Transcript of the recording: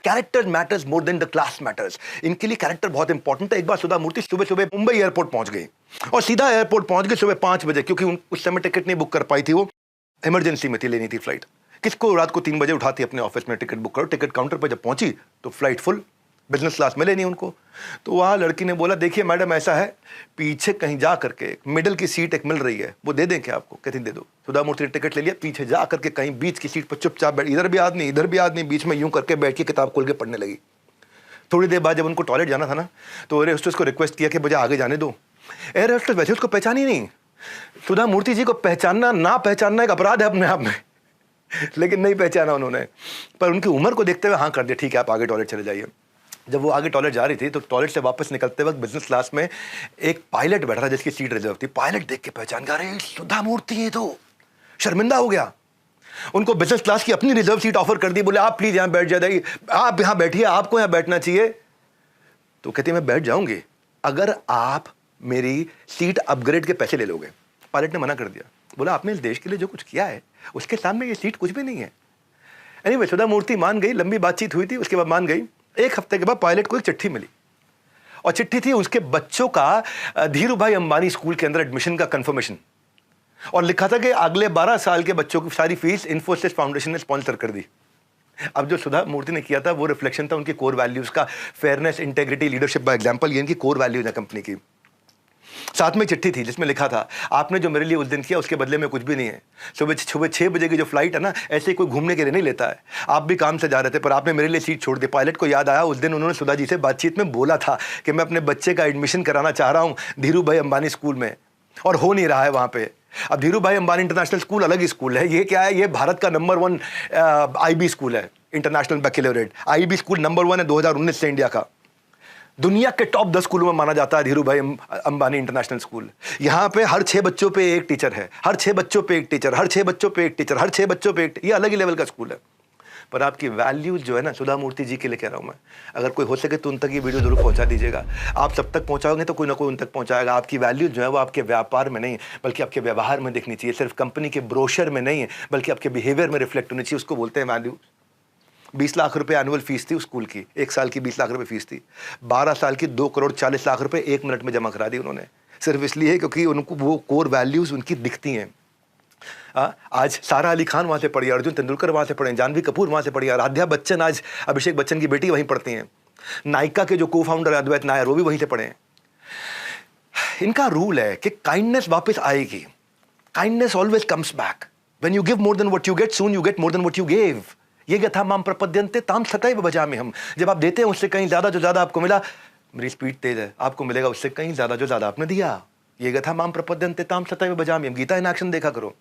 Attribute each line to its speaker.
Speaker 1: Character matters more than the class matters. इनके लिए character बहुत इंपॉर्टेंट है। एक बार सुधा मूर्ति सुबह सुबह मुंबई एयरपोर्ट पहुंच गई और सीधा एयरपोर्ट पहुंच गई सुबह 5 बजे, क्योंकि उस समय टिकट नहीं बुक कर पाई थी, वो इमरजेंसी में थी, लेनी थी फ्लाइट। किसको रात को 3 बजे उठाती अपने ऑफिस में, टिकट बुक करो। टिकट काउंटर पर जब पहुंची तो फ्लाइट फुल, बिजनेस क्लास में लेनी उनको। तो वहाँ लड़की ने बोला, देखिए मैडम ऐसा है, पीछे कहीं जा करके मिडिल की सीट एक मिल रही है, वो दे दें क्या आपको? कहती दे दो। सुधा मूर्ति ने टिकट ले लिया, पीछे जा करके कहीं बीच की सीट पर चुपचाप बैठ, इधर भी आदमी इधर भी आदमी, बीच में यूं करके बैठ के किताब खोल के पढ़ने लगी। थोड़ी देर बाद जब उनको टॉयलेट जाना था ना, तो एयर होस्टेस को रिक्वेस्ट किया कि मुझे आगे जाने दो। एयर होस्टेस वैसे उसको पहचानी नहीं। सुधा मूर्ति जी को पहचानना ना पहचानना एक अपराध है अपने आप में, लेकिन नहीं पहचाना उन्होंने। पर उनकी उम्र को देखते हुए हाँ कर दिया, ठीक है आप आगे टॉयलेट चले जाइए। जब वो आगे टॉयलेट जा रही थी तो टॉयलेट से वापस निकलते वक्त बिजनेस क्लास में एक पायलट बैठा था जिसकी सीट रिजर्व थी। पायलट देख के पहचान गया, अरे सुधा मूर्ति है। तो शर्मिंदा हो गया। उनको बिजनेस क्लास की अपनी रिजर्व सीट ऑफर कर दी। बोले आप प्लीज यहां बैठ जाइए, आप यहां बैठिए, आपको यहां बैठना चाहिए। तो कहती मैं बैठ जाऊंगी अगर आप मेरी सीट अपग्रेड के पैसे ले लोगे। पायलट ने मना कर दिया, बोला आपने इस देश के लिए जो कुछ किया है उसके सामने ये सीट कुछ भी नहीं है। एनीवे सुधा मूर्ति मान गई, लंबी बातचीत हुई थी, उसके बाद मान गई। एक हफ्ते के बाद पायलट को एक चिट्ठी मिली और चिट्ठी थी उसके बच्चों का धीरू भाई अंबानी स्कूल के अंदर एडमिशन का कंफर्मेशन, और लिखा था कि अगले 12 साल के बच्चों की सारी फीस इन्फोसिस फाउंडेशन ने स्पॉन्सर कर दी। अब जो सुधा मूर्ति ने किया था वो रिफ्लेक्शन था उनकी कोर वैल्यूज का, fairness, integrity, leadership by example. ये इनकी कोर वैल्यूज है कंपनी की। साथ में चिट्ठी थी जिसमें लिखा था, आपने जो मेरे लिए उस दिन किया उसके बदले में कुछ भी नहीं है। सुबह 6 बजे की जो फ्लाइट है ना, ऐसे ही कोई घूमने के लिए नहीं लेता है। आप भी काम से जा रहे थे पर आपने मेरे लिए सीट छोड़ दी। पायलट को याद आया उस दिन उन्होंने सुधा जी से बातचीत में बोला था कि मैं अपने बच्चे का एडमिशन कराना चाह रहा हूँ धीरू भाई अंबानी स्कूल में, और हो नहीं रहा है वहाँ पे। अब धीरू भाई अंबानी इंटरनेशनल स्कूल अलग ही स्कूल है। ये क्या है, ये भारत का नंबर 1 IB स्कूल है, इंटरनेशनल बैकलॉरेट। IB स्कूल नंबर 1 है 2019 से इंडिया का। दुनिया के टॉप 10 स्कूलों में माना जाता है धीरू भाई अंबानी इंटरनेशनल स्कूल। यहाँ पे हर 6 बच्चों पे एक टीचर है, हर 6 बच्चों पे एक टीचर, हर 6 बच्चों पे एक टीचर, हर 6 बच्चों पे एक, ये अलग ही लेवल का स्कूल है। पर आपकी वैल्यूज जो है ना, सुधा मूर्ति जी के लिए कह रहा हूँ मैं, अगर कोई हो सके तो उन तक ये वीडियो जरूर पहुंचा दीजिएगा। आप सब तक पहुंचाओगे तो कोई ना कोई उन तक पहुंचाएगा। आपकी वैल्यूज जो है वो आपके व्यापार में नहीं बल्कि आपके व्यवहार में दिखनी चाहिए, सिर्फ कंपनी के ब्रोशर में नहीं है बल्कि आपके बिहेवियर में रिफ्लेक्ट होनी चाहिए। उसको बोलते हैं वैल्यू। 20 लाख रुपए एनुअल फीस थी उस स्कूल की, 1 साल की 20 लाख रुपए फीस थी। 12 साल की 2 करोड़ 40 लाख रुपए 1 मिनट में जमा करा दी उन्होंने, सिर्फ इसलिए क्योंकि उनको वो कोर वैल्यूज उनकी दिखती हैं। आज सारा अली खान वहां से पढ़ी, अर्जुन तेंदुलकर वहां से पढ़े, जानवी कपूर वहां से पढ़ी, आराध्या बच्चन, आज अभिषेक बच्चन की बेटी वहीं पढ़ती हैं, नायका के जो को फाउंडर अद्वैत नायर वो भी वहीं से पढ़े हैं। इनका रूल है कि काइंडनेस वापस आएगी। Kindness always comes back. When you give more than what you get, soon you get more than what you give. ये यथा माम प्रपद्यन्ते ताम सतैव भजामि हम। जब आप देते हैं उससे कहीं ज्यादा जो ज्यादा आपको मिला, मेरी स्पीड तेज है, आपको मिलेगा उससे कहीं ज्यादा जो ज्यादा आपने दिया। ये यथा माम प्रपद्यन्ते ताम सतैव भजामि हम। गीता इन एक्शन देखा करो।